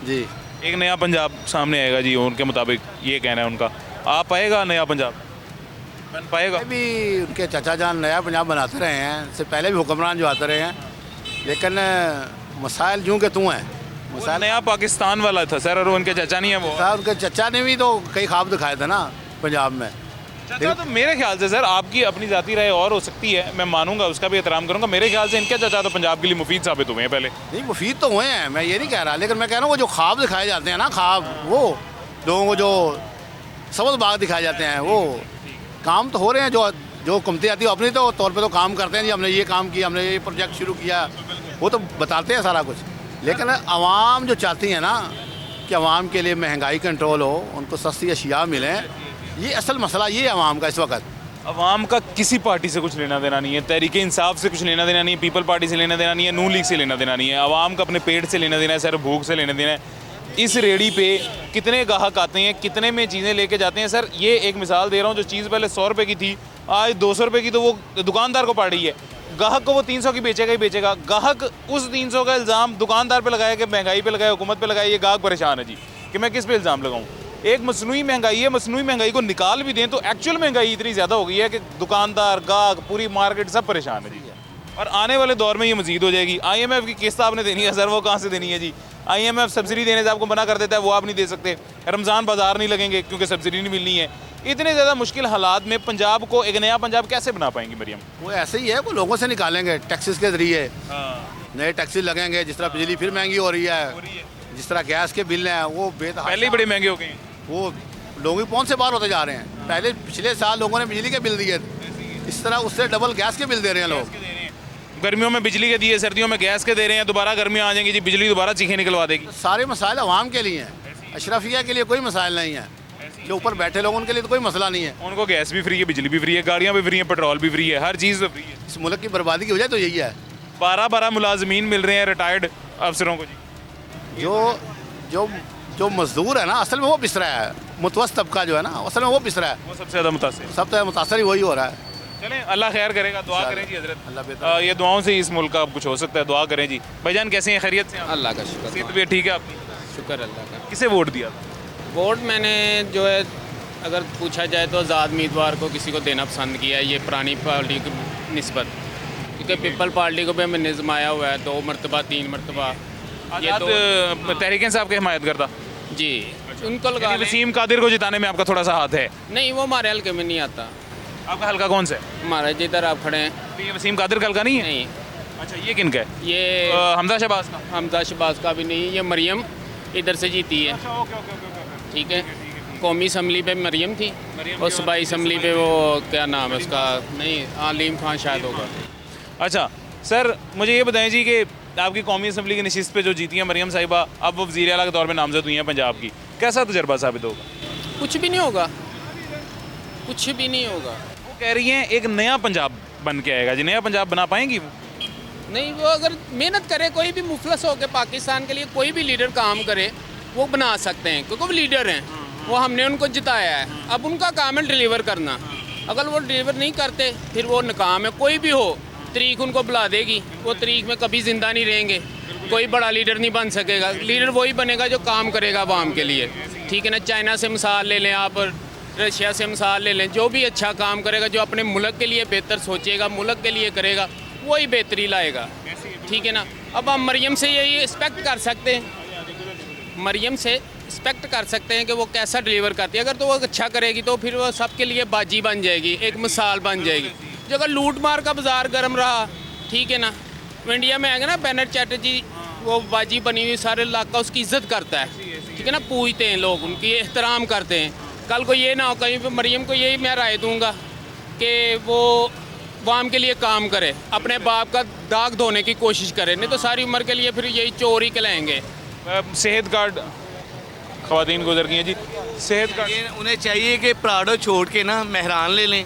जी, एक नया पंजाब सामने आएगा जी, उनके मुताबिक ये कहना है उनका। आ पाएगा नया पंजाब, बन पाएगा? भी उनके चाचा जान नया पंजाब बनाते रहे हैं, इससे पहले भी हुक्मरान जो आते रहे हैं, लेकिन मसाइल यूँ के तू हैं। वो नया पाकिस्तान वाला था सर, और उनके चाचा नहीं है वो। उनके चचा ने भी तो कई ख्वाब दिखाए थे ना पंजाब में। चाचा तो मेरे ख्याल से सर, आपकी अपनी जाती राय और हो सकती है, मैं मानूंगा, उसका भी एहतराम करूंगा। मेरे ख्याल से इनके चाचा तो पंजाब के लिए मुफीद साबित हुए हैं पहले। नहीं, मुफीद तो हुए हैं, मैं ये नहीं कह रहा, लेकिन मैं कह रहा हूँ वो जो ख्वाब दिखाए जाते हैं ना, ख्वाब वो लोगों को जो सबज बाग दिखाए जाते हैं, वो काम तो हो रहे हैं। जो हुकूमतें आती है अपनी तो तौर पर तो काम करते हैं जी, हमने ये काम किया, हमने ये प्रोजेक्ट शुरू किया, वो तो बताते हैं सारा कुछ। लेकिन आवाम जो चाहती है ना कि आवाम के लिए महंगाई कंट्रोल हो, उनको सस्ती अशिया मिलें, ये असल मसला ये है आवाम का इस वक्त। अवाम का किसी पार्टी से कुछ लेना देना नहीं है, तहरीक इंसाफ से कुछ लेना देना नहीं है, पीपल पार्टी से लेना देना नहीं है, नून लीग से लेना देना नहीं है। अवाम का अपने पेट से लेना देना है, सर भूख से लेना देना है। इस रेडी पे कितने गाहक आते हैं, कितने में चीज़ें लेके जाते हैं। सर ये एक मिसाल दे रहा हूँ, जो चीज़ पहले 100 रुपये की थी आज 200 रुपये की, तो वो दुकानदार को पड़ रही है। गाहक को वो 300 की बेचेगा ही बेचेगा। गाहक उस 300 का इल्ज़ाम दुकानदार पे लगाया कि महंगाई पे लगाया, हुकूमत पे लगाया। ये गाहक परेशान है जी कि मैं किस पे इल्ज़ाम लगाऊं। एक मसनूई महंगाई है, मसनूई महंगाई को निकाल भी दें तो एक्चुअल महंगाई इतनी ज़्यादा हो गई है कि दुकानदार, गाहक, पूरी मार्केट सब परेशान है जी। और आने वाले दौर में ये मज़ीद हो जाएगी। IMF की किस्त आपने देनी है सर, वो कहाँ से देनी है जी? IMF सब्सिडी देने से आपको मना कर देता है, वो आप नहीं दे सकते। रमज़ान बाजार नहीं लगेंगे क्योंकि सब्सिडी नहीं मिलनी है। इतने ज़्यादा मुश्किल हालात में पंजाब को एक नया पंजाब कैसे बना पाएंगी मरियम? वो ऐसे ही है, वो लोगों से निकालेंगे टैक्सेस के ज़रिए। नए टैक्सेस लगेंगे, जिस तरह बिजली फिर महंगी हो रही है, जिस तरह गैस के बिल हैं वो पहले ही बड़े महंगे हो गए हैं। वो लोगों की पहुंच से बाहर होते जा रहे हैं। पहले पिछले साल लोगों ने बिजली के बिल दिए, इस तरह उससे डबल गैस के बिल दे रहे हैं लोग। गर्मियों में बिजली के दिए, सर्दियों में गैस के दे रहे हैं, दोबारा गर्मियाँ आ जाएंगी जी, बिजली दोबारा चीखें निकलवा देगी। सारे मसाइल आवाम के लिए हैं, अशरफिया के लिए कोई मसाइल नहीं है। जो ऊपर बैठे लोग उनके लिए तो कोई मसला नहीं है। उनको गैस भी फ्री है, बिजली भी फ्री है, गाड़ियाँ भी फ्री है, पेट्रोल भी फ्री है, हर चीज़ फ्री है। इस मुल्क की बर्बादी की वजह तो यही है। 12 मुलाजमीन मिल रहे हैं रिटायर्ड अफसरों को जी। जो मजदूर है ना, असल में वो पिस रहा है। मुतवस्त तबका जो है ना, असल में वो पिस रहा है, वो सबसे ज़्यादा मुतासिर। सबसे मुतासर ही वही हो रहा है। चलें, अल्लाह खैर करेगा, दुआ करें जी हजरत। अल्लाह बेहतर। ये दुआओं से इस मुल्क का कुछ हो सकता है, दुआ करें जी। भाईजान कैसे हैं, खैरियत से? अल्लाह का शुक्र, सेहत भी ठीक है आपकी? शुक्र अल्लाह का। किसे वोट दिया? वोट मैंने जो है, अगर पूछा जाए तो आज़ाद उम्मीदवार को किसी को देना पसंद किया है, ये पुरानी पार्टी की निस्बत, क्योंकि पीपल पार्टी को भी हमने जमाया हुआ है 2 मरतबा 3 मरतबा। ये तो तहरीक इंसाफ की हिमायत करता जी, उनको लगा लें। वसीम कादिर को जिताने में आपका थोड़ा सा हाथ है? नहीं, वो हमारे हल्के में नहीं आता। आपका हल्का कौन सा है? हमारा जिधर आप खड़े हैं। तो ये वसीम कादिर का हल्का नहीं है? नहीं, अच्छा, ये किन का है? ये हमजा शहबाज का? हमजा शहबाज का भी नहीं, ये मरियम इधर से जीती है। ठीक है, कौमी असम्बली पे मरियम थी, और सूबाई असम्बली पे वो क्या नाम है उसका, नहीं आलिम खान शायद होगा। अच्छा सर, मुझे ये बताएं जी कि आपकी कौमी असम्बली की नशिस्त पे जो जीती हैं मरियम साहिबा, अब वो वज़ीर आला के तौर पे नामज़द हुई हैं पंजाब की, कैसा तजर्बा साबित होगा? कुछ भी नहीं होगा, कुछ भी नहीं होगा। वो कह रही हैं एक नया पंजाब बन के आएगा जी, नया पंजाब बना पाएंगी वो? नहीं, वो अगर मेहनत करे, कोई भी मुफलस होकर पाकिस्तान के लिए कोई भी लीडर काम करे, वो बना सकते हैं, क्योंकि वो लीडर हैं, वो हमने उनको जिताया है। अब उनका काम है डिलीवर करना। अगर वो डिलीवर नहीं करते फिर वो नाकाम है। कोई भी हो, तरीक उनको बुला देगी, वो तरीक में कभी ज़िंदा नहीं रहेंगे। कोई बड़ा लीडर नहीं बन सकेगा। लीडर वही बनेगा जो काम करेगा आवाम के लिए। ठीक है ना, चाइना से मिसाल ले लें आप, रशिया से मिसाल ले लें, जो भी अच्छा काम करेगा, जो अपने मुल्क के लिए बेहतर सोचेगा, मुल्क के लिए करेगा, वही बेहतरी लाएगा। ठीक है ना, अब हम मरियम से यही एक्सपेक्ट कर सकते हैं, मरियम से एक्सपेक्ट कर सकते हैं कि वो कैसा डिलीवर करती है। अगर तो वो अच्छा करेगी तो फिर वो सबके लिए बाजी बन जाएगी, एक मिसाल बन जाएगी। जो अगर लूट मार का बाजार गर्म रहा, ठीक है ना, वो इंडिया में आएगा ना, बैनर चैटर्जी, वो बाजी बनी हुई, सारे इलाका उसकी इज्जत करता है। ठीक है ना, पूछते हैं लोग, उनकी एहतराम करते हैं। कल को ये ना हो कहीं पर मरियम को यही मैं राय दूंगा कि वो वाम के लिए काम करे, अपने बाप का दाग धोने की कोशिश करे, नहीं तो सारी उम्र के लिए फिर यही चोर ही कहलाएंगे। सेहत कार्ड ख़वातीन गुजर गई हैं जी। सेहत का उन्हें चाहिए कि प्राडो छोड़ के ना मेहरान ले लें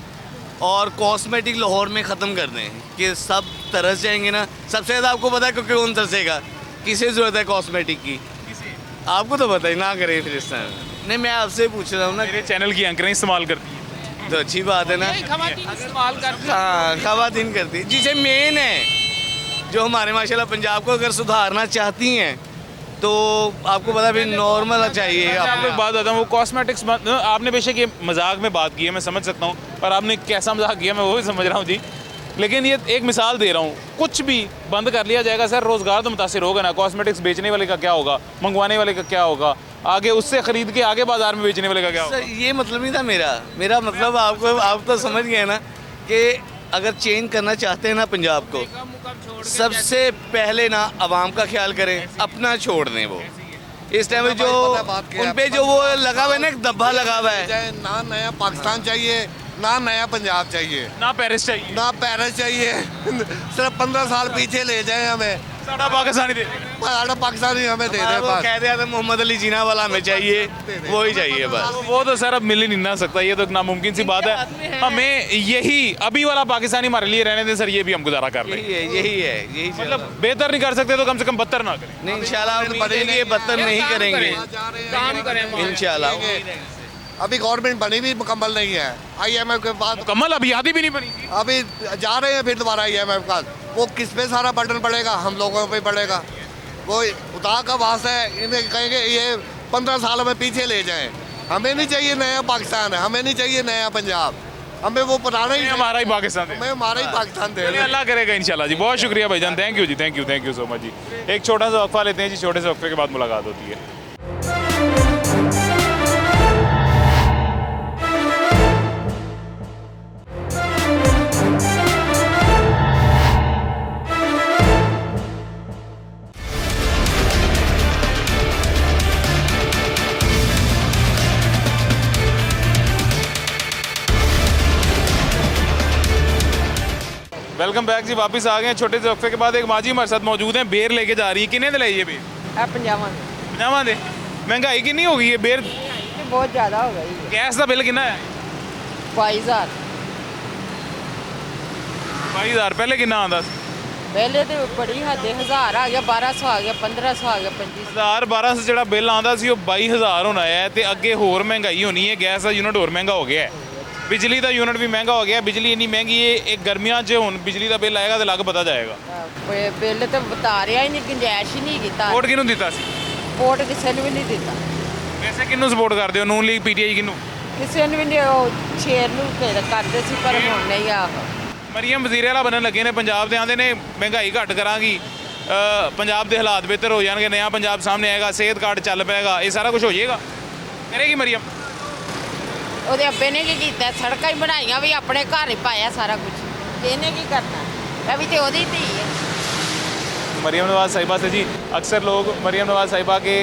और कॉस्मेटिक लाहौर में ख़त्म कर दें कि सब तरस जाएंगे ना। सबसे ज़्यादा आपको पता है क्योंकि कौन तरसेगा, किसे ज़रूरत है कॉस्मेटिक की, आपको तो पता ही ना करें फिर इस टाइम। नहीं मैं आपसे पूछ रहा हूँ ना, मेरे चैनल की एंकरें इस्तेमाल करती हैं तो अच्छी बात है ना। खवातीन इस्तेमाल करते हैं। हाँ खवातीन करती है, जिसे मेन है जो हमारे माशाल्लाह पंजाब को अगर सुधारना चाहती हैं तो आपको पता भी नॉर्मल चाहिए। आपको एक बात बताऊँ, वो कॉस्मेटिक्स आपने बेशक ये मजाक में बात की है, मैं समझ सकता हूँ, पर आपने कैसा मजाक किया मैं वो भी समझ रहा हूँ जी। लेकिन ये एक मिसाल दे रहा हूँ, कुछ भी बंद कर लिया जाएगा सर, रोज़गार तो मुतासिर होगा ना। कॉस्मेटिक्स बेचने वाले का क्या होगा, मंगवाने वाले का क्या होगा, आगे उससे ख़रीद के आगे बाज़ार में बेचने वाले का क्या होगा। सर ये मतलब नहीं था मेरा मतलब आप तो समझ गए ना कि अगर चेंज करना चाहते हैं ना पंजाब को, सबसे पहले ना आवाम का ख्याल करें, अपना छोड़ दें। वो इस टाइम में जो उन पे जो वो लगा हुआ है ना, एक धब्बा लगा हुआ है। ना नया पाकिस्तान चाहिए, ना नया पंजाब चाहिए, ना पेरिस चाहिए, ना पेरिस चाहिए। सिर्फ 15 साल पीछे ले जाए हमें, साढ़ा पाकिस्तानी दे सारा पाकिस्तानी हमें दे दे वो बस। कह दिया था मोहम्मद अली जीना वाला हमें चाहिए, वो ही चाहिए बस। वो तो सर अब मिल ही नहीं ना सकता, ये तो एक नामुमकिन सी बात है। हमें यही अभी वाला पाकिस्तानी हमारे लिए रहने दें सर, ये भी हम गुजारा कर लें। यही मतलब बेहतर नहीं कर सकते तो कम से कम बदतर ना करें। नहीं इंशाल्लाह बदलेंगे, बदतर नहीं करेंगे काम करें इंशाल्लाह। अभी गवर्नमेंट बनी भी मुकम्मल नहीं है, IMF के बाद कमल अभी आधी भी नहीं बनी। अभी जा रहे हैं फिर दोबारा IMF का। वो किस पे सारा बर्डन पड़ेगा, हम लोगों पे पड़ेगा। वो खुदा का वास्ता है, इन्हें कहेंगे ये 15 सालों में पीछे ले जाएं। हमें नहीं चाहिए नया पाकिस्तान, हमें नहीं चाहिए नया पंजाब, हमें वो पुराना ही हमारा ही पाकिस्तान दे। हमें हमारा ही पाकिस्तान दे। अल्लाह करेगा इंशाल्लाह जी। बहुत शुक्रिया भाईजान, thank you ji, thank you so much जी। एक छोटा सा वक्फा लेते हैं जी, छोटे से वक्फे के बाद मुलाकात होती है। वेलकम बैक जी, वापस आ गए हैं छोटे से वक्फे के बाद। एक माजी हमारे साथ मौजूद हैं, बेर लेके जा रही है। किन्ने लाई ये बेर? 50 दे। महंगाई कितनी हो गई है? बेर बहुत ज़्यादा हो गई। गैस का बिल कितना है? 22,000। 22,000 पहले कितना आंदा? पहले तो बड़ी हद 1000 आ गया, 1200 आ गया, 1500 आ गया, 2500। 1200 ਜਿਹੜਾ ਬਿੱਲ ਆਂਦਾ ਸੀ ਉਹ 22,000 ਹੋਣਾ ਹੈ ਤੇ ਅੱਗੇ ਹੋਰ ਮਹਿੰਗਾਈ ਹੋਣੀ ਹੈ। ਗੈਸ ਦਾ ਯੂਨਿਟ ਹੋਰ ਮਹਿੰਗਾ ਹੋ ਗਿਆ ਹੈ, ਬਿਜਲੀ ਦਾ ਯੂਨਿਟ ਵੀ ਮਹਿੰਗਾ ਹੋ ਗਿਆ। ਬਿਜਲੀ ਇੰਨੀ ਮਹਿੰਗੀ ਹੈ, ਇਹ ਗਰਮੀਆਂ 'ਚ ਹੁਣ ਬਿਜਲੀ ਦਾ ਬਿੱਲ ਆਏਗਾ ਤੇ ਲੱਗ ਪਤਾ ਜਾਏਗਾ। ਬਿੱਲ ਤਾਂ ਬਤਾ ਰਿਹਾ ਹੀ ਨਹੀਂ, ਗੁੰਜਾਇਸ਼ ਹੀ ਨਹੀਂ ਕੀਤਾ। ਵੋਟ ਕਿਹਨੂੰ ਦਿੱਤਾ ਸੀ? ਵੋਟ ਕਿਸੇ ਨੂੰ ਵੀ ਨਹੀਂ ਦਿੱਤਾ। ਵੈਸੇ ਕਿਹਨੂੰ ਸਪੋਰਟ ਕਰਦੇ ਹੋ? ਨੂਨ ਲੀਗ, PTI ਕਿਹਨੂੰ? ਕਿਸੇ ਨੂੰ ਵੀ ਨਹੀਂ। ਉਹ ਸ਼ੇਰ ਨੂੰ ਕਰਦੇ ਸੀ ਪਰ ਹੁਣ ਨਹੀਂ ਆ। ਮਰੀਮ ਵਜ਼ੀਰ ਆਲਾ ਬਣਨ ਲੱਗੇ ਨੇ ਪੰਜਾਬ ਦੇ, ਆਂਦੇ ਨੇ ਮਹਿੰਗਾਈ ਘੱਟ ਕਰਾਂਗੀ, ਪੰਜਾਬ ਦੇ ਹਾਲਾਤ ਬਿਹਤਰ ਹੋ ਜਾਣਗੇ, ਨਵਾਂ ਪੰਜਾਬ ਸਾਹਮਣੇ ਆਏਗਾ, ਸਿਹਤ ਕਾਰਡ ਚੱਲ ਪਏਗਾ, ਇਹ ਸਾਰਾ ਕੁਝ ਹੋ ਜਾਏਗਾ। ਕਰੇਗੀ ਮਰੀਮ? ਉਹਦੇ ਅੱਬੇ ਨੇ ਕੀ ਕੀਤਾ? ਸੜਕਾਂ ਹੀ ਬਣਾਈਆਂ ਵੀ, ਆਪਣੇ ਘਰ ਹੀ ਪਾਇਆ ਸਾਰਾ ਕੁਝ। ਇਹਨੇ ਕੀ करना? अभी तो ਉਹਦੀ ਧੀ है। मरीम नवाज़ साहिबा से जी अक्सर लोग मरीम नवाज़ साहिबा के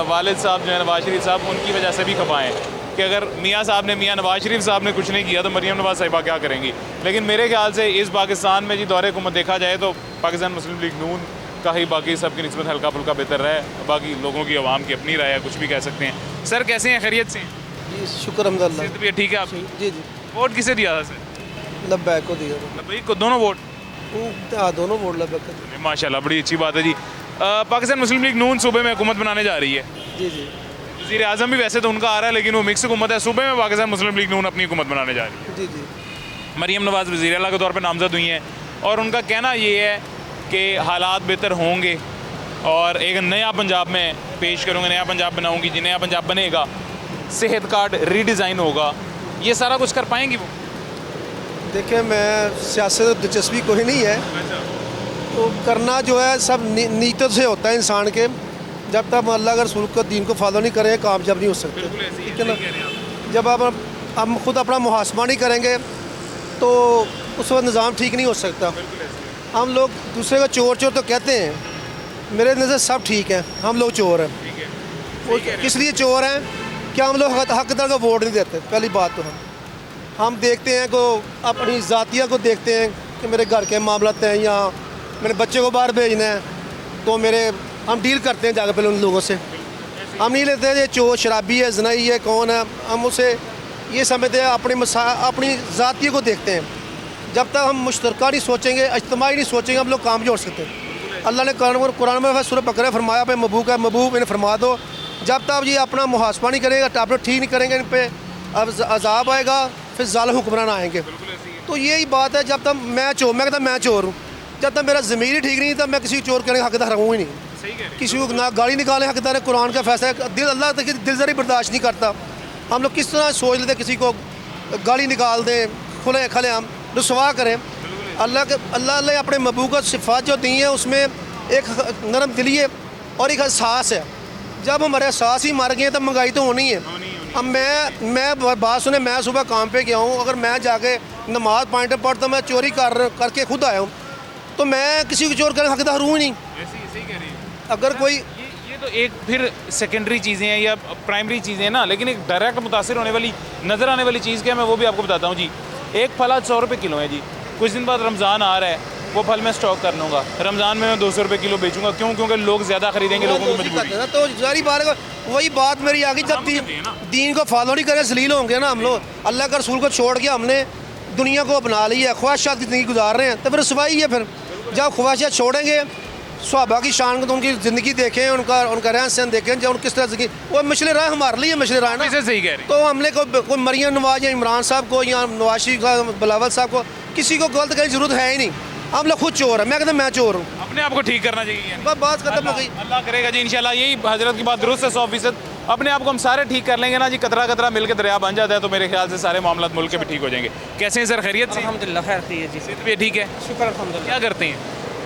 वालिद साहब जो है नवाज़ शरीफ साहब, उनकी वजह से भी खपाएँ कि अगर मियाँ साहब ने, मियाँ नवाज़ शरीफ साहब ने कुछ नहीं किया तो मरीम नवाज़ साहिबा क्या करेंगी। लेकिन मेरे ख्याल से इस पाकिस्तान में जी दौरे हुकूमत देखा जाए तो पाकिस्तान मुस्लिम लीग नून का ही बाकी सब की निस्बत हल्का फुल्का बेहतर रहा है। बाकी लोगों की आवाम की अपनी राय है, कुछ भी कह सकते हैं। सर कैसे हैं, खैरियत से? जी शुक्र अल्हम्दुलिल्लाह। तबीयत ठीक है आपकी? जी जी। वोट किसे दिया था सर? लब्बैक को दिया। लब्बैक को दोनों वोट? हाँ दोनों वोट लब्बैक। माशाल्लाह बड़ी अच्छी बात है जी। पाकिस्तान मुस्लिम लीग नून सूबे में हुकूमत बनाने जा रही है। जी जी। वज़ीर आज़म भी वैसे तो उनका आ रहा है, लेकिन वो मिक्स हुकूमत है। सूबे में पाकिस्तान मुस्लिम लीग नून अपनी हुकूमत बनाने जा रही है। जी जी। मरीम नवाज़ वज़ीर आला के तौर पर नामज़द हुई हैं और उनका कहना ये है कि हालात बेहतर होंगे और एक नया पंजाब में पेश करूँगा, नया पंजाब बनाऊँगी। जी नया पंजाब बनेगा, सेहत कार्ड रीडिज़ाइन होगा, ये सारा कुछ कर पाएंगी वो? देखिए मैं सियासत दिलचस्पी कोई नहीं है, तो करना जो है सब नीयत से होता है इंसान के। जब तक अल्लाह का रसूल का दीन को फॉलो नहीं करें कामयाब नहीं हो सकते, ठीक है ना। जब आप हम खुद अपना मुहासमा नहीं करेंगे तो उस वक्त निज़ाम ठीक नहीं हो सकता। हम लोग दूसरे का चोर चोर तो कहते हैं, मेरे नज़र सब ठीक है, हम लोग चोर हैं। किस लिए चोर हैं? क्या हम लोग हकदार को वोट नहीं देते? पहली बात तो हम देखते हैं को अपनी ज़ातिया को देखते हैं कि मेरे घर के मामलात हैं या मेरे बच्चे को बाहर भेजना है तो हम डील करते हैं जाकर पहले उन लोगों से। हम नहीं लेते ये चोर शराबी है, जनाई है, कौन है, हम उसे ये समझते हैं अपनी ज़ाती को देखते हैं। जब तक हम मुश्तरका नहीं सोचेंगे, इज्तिमाई नहीं सोचेंगे, हम लोग काम जोड़ सकते हैं। अल्लाह ने कुरान में सूरह बकरा फरमाया पे महबूब है, महबूब इन्हें फरमा दो। जब तक ये अपना मुहासबा नहीं करेगा, टापलो ठीक नहीं करेंगे, इन पर अब अजाब आएगा, फिर ज़ालिम हुक्मरान आएंगे। तो यही बात है, जब तक मैं कहता मैं चोर हूँ, जब तक मेरा ज़मीर ही ठीक नहीं तब मैं किसी चोर करने का हकदार हूँ ही नहीं। किसी को ना गाली निकालें हकदार है, कुरान का फैसला है। दिल अल्लाह तक दिलजरी बर्दाश्त नहीं करता। हम लोग किस तरह सोच लेते किसी को गाली निकाल दें, खुले खले हम रुसवा करें। अल्लाह ने अपने महबूब को सिफ़ात जो दी है उसमें एक नरम दिली है और एक एहसास है। जब हमारे एहसास ही मर गए तब महंगाई तो होनी है। अब मैं बात सुने, मैं सुबह काम पे गया हूँ, अगर मैं जाके नमाज पॉइंट पर पढ़ता मैं चोरी करके खुद आया हूँ तो मैं किसी को चोर करने का हकदार हूँ नहीं। अगर कोई ये तो एक फिर सेकेंडरी चीज़ें हैं या प्राइमरी चीज़ें हैं ना, लेकिन एक डायरेक्ट मुतासिर होने वाली नज़र आने वाली चीज़ क्या है मैं वो भी आपको बताता हूँ जी। एक फल आज 100 रुपये किलो है जी। कुछ दिन बाद रमज़ान आ रहा है, वो फल मैं स्टॉक कर लूँगा, रमज़ान में मैं 200 रुपये किलो बेचूंगा। क्यों? क्योंकि लोग ज़्यादा खरीदेंगे, लोगों की मजबूरी। तो जारी बात वही बात मेरी आ गई, जब दीन को फॉलो नहीं करें जलील होंगे ना हम लोग। अल्लाह के रसूल को छोड़ के हमने दुनिया को अपना ली है, ख्वाहिशात की ज़िंदगी गुजार रहे हैं, तो फिर रसवाई है। फिर जब ख्वाहिशात छोड़ेंगे, सहाबा की शान को, तो उनकी ज़िंदगी देखें, उनका रहन सहन देखें, जब किस तरह ज़िंदगी वो मशले राह हमारे लिए मशले राह ना। सही कह रहे। तो हमने कोई मरियम नवाज या इमरान साहब को या नवाज शरीफ का बिलावल साहब को किसी को गलत करने की जरूरत है ही नहीं। हम लोग खुद चोर है, मैं कहता मैं चोर हूँ। अपने आप को ठीक करना चाहिए, बस बात खत्म हो गई। अल्लाह करेगा जी इंशाल्लाह। यही हजरत की बात दुरुस्त है 100%। अपने आप को हम सारे ठीक कर लेंगे ना जी, कतरा कतरा मिल के दरिया बन जाता है, तो मेरे ख्याल से सारे मामला मुल्क के भी ठीक हो जाएंगे। कैसे हैं सर, खैरियत से? अल्हम्दुलिल्लाह खैर है जी। भी ठीक है, शुक्र अल्हम्दुलिल्लाह। क्या करते हैं?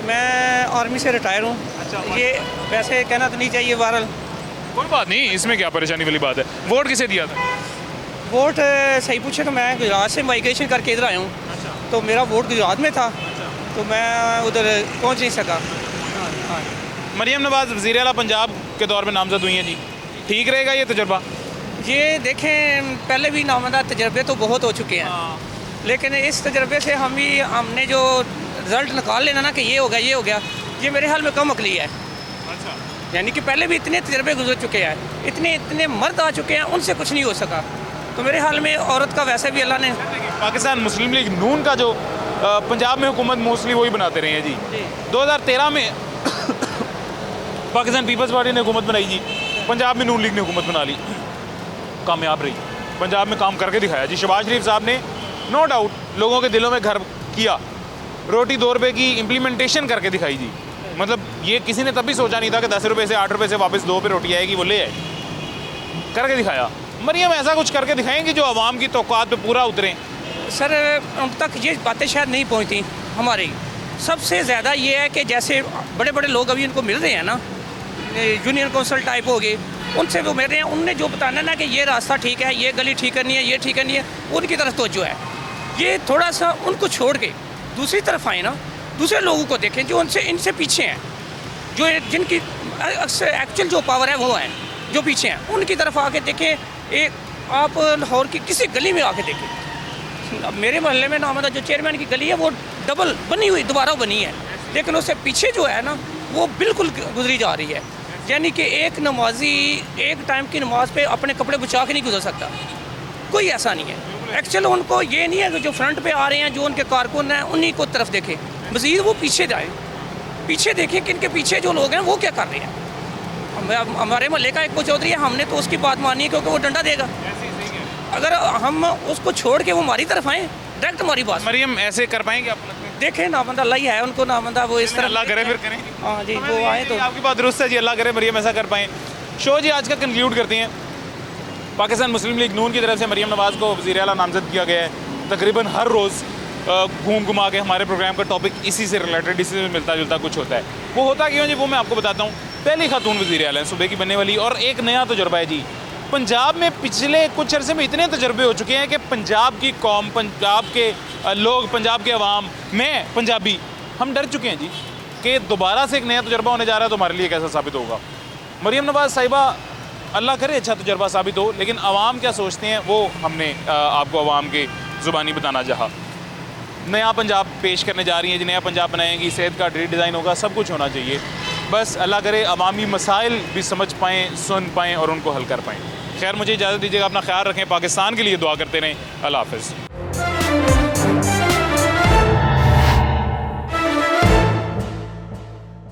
मैं आर्मी से रिटायर हूँ। अच्छा, ये वैसे कहना तो नहीं चाहिए बहरहाल। कोई बात नहीं, इसमें क्या परेशानी वाली बात है। वोट किसे दिया था? वोट सही पूछे तो मैं गुजरात से माइग्रेशन करके इधर आया हूँ, तो मेरा वोट गुजरात में था, तो मैं उधर पहुँच नहीं सका। हाँ। मरियम नवाज वज़ीर आला पंजाब के दौर में नामज़द हुई हैं जी, ठीक रहेगा ये तजुर्बा? ये देखें, पहले भी नामदा तजर्बे तो बहुत हो चुके हैं, लेकिन इस तजर्बे से हमने जो रिज़ल्ट निकाल लेना ना कि ये हो गया, ये मेरे हाल में कम अकली है। अच्छा। यानी कि पहले भी इतने तजर्बे गुजर चुके हैं, इतने मर्द आ चुके हैं, उनसे कुछ नहीं हो सका। तो मेरे हाल में औरत का वैसे भी अल्लाह ने पाकिस्तान मुस्लिम लीग नून का जो पंजाब में हुकूमत मोस्टली वही बनाते रहे हैं जी। 2013 में पाकिस्तान पीपल्स पार्टी ने हुकूमत बनाई जी, पंजाब में नून लीग ने हुकूमत बना ली, कामयाब रही, पंजाब में काम करके दिखाया जी। शहबाज शरीफ साहब ने नो डाउट लोगों के दिलों में घर किया, रोटी 2 रुपये की इम्प्लीमेंटेशन करके दिखाई जी। मतलब ये किसी ने तब भी सोचा नहीं था कि 10 रुपये से 8 रुपये से वापस 2 पे रोटी आएगी, वो ले आए, करके दिखाया। मरियम ऐसा कुछ करके दिखाएंगे जो आवाम की तौक़ात पे पूरा उतरें? सर उन तक ये बातें शायद नहीं पहुंचती हमारी। सबसे ज़्यादा ये है कि जैसे बड़े बड़े लोग अभी उनको मिल रहे हैं ना, जूनियर कौंसल टाइप हो गए, उनसे वो मिल रहे हैं, उनने जो बताना ना कि ये रास्ता ठीक है, ये गली ठीक करनी है, ये ठीक करनी है, उनकी तरफ तवज्जो है। ये थोड़ा सा उनको छोड़ के दूसरी तरफ आए ना, दूसरे लोगों को देखें जो इनसे पीछे हैं, जो जिनकी एक्चुअल जो पावर है वो है, जो पीछे हैं, उनकी तरफ आके देखें। एक आप लाहौर की किसी गली में आके देखें, अब मेरे मोहल्ले में नामदा जो चेयरमैन की गली है वो डबल बनी हुई, दोबारा बनी है, लेकिन उससे पीछे जो है ना वो बिल्कुल गुजरी जा रही है। यानी कि एक नमाजी एक टाइम की नमाज पे अपने कपड़े बचा के नहीं गुजर सकता, कोई ऐसा नहीं है। एक्चुअल उनको ये नहीं है कि जो फ्रंट पे आ रहे हैं, जो उनके कारकुन हैं, उन्हीं को तरफ देखें, मज़ीद वो पीछे जाए, पीछे देखें कि इनके पीछे जो लोग हैं वो क्या कर रहे हैं। हमारे मोहल्ले का एक को चौधरी है, हमने तो उसकी बात मानी है क्योंकि वो डंडा देगा। अगर हम उसको छोड़ के वो हमारी तरफ आए, डायरेक्ट हमारी बात। मरियम ऐसे कर पाएंगे आप? देखें नामंदा अल्लाह ही है, उनको नामंदा वो इस तरह अल्लाह करे फिर करें। हाँ जी, वो आए तो आपकी बात दुरुस्त है जी, अल्लाह करे मरियम ऐसा कर पाएँ। शो जी आज का कंक्लूड करते हैं। पाकिस्तान मुस्लिम लीग नून की तरफ से मरियम नवाज़ को वज़ीर आला नामज़द किया गया है। तकरीबन हर रोज़ घूम घुमा के हमारे प्रोग्राम का टॉपिक इसी से रिलेटेड, इसी से मिलता जुलता कुछ होता है। वो होता क्यों जी, वो मैं आपको बताता हूँ। पहली खातून वज़ीर आला है सूबे की बनने वाली, और एक नया तजुर्बा है जी। पंजाब में पिछले कुछ अरसे में इतने तजर्बे हो चुके हैं कि पंजाब की कौम, पंजाब के लोग, पंजाब के अवाम, मैं पंजाबी, हम डर चुके हैं जी कि दोबारा से एक नया तजुर्बा होने जा रहा है, तो हमारे लिए कैसा साबित होगा। मरियम नवाज़ साहिबा अल्लाह करे अच्छा तजुर्बा साबित हो, लेकिन अवाम क्या सोचते हैं वो हमने आपको अवाम के ज़ुबानी बताना चाहा। नया पंजाब पेश करने जा रही हैं जी, नया पंजाब बनाएंगी, सेहत का रीडिज़ाइन होगा, सब कुछ होना चाहिए। बस अल्लाह करे अवामी मसाइल भी समझ पाएँ, सुन पाएँ और उनको हल कर पाएँ। खैर मुझे इजाज़त दीजिएगा, अपना ख्याल रखें, पाकिस्तान के लिए दुआ करते रहें। अल्लाह हाफ़िज़।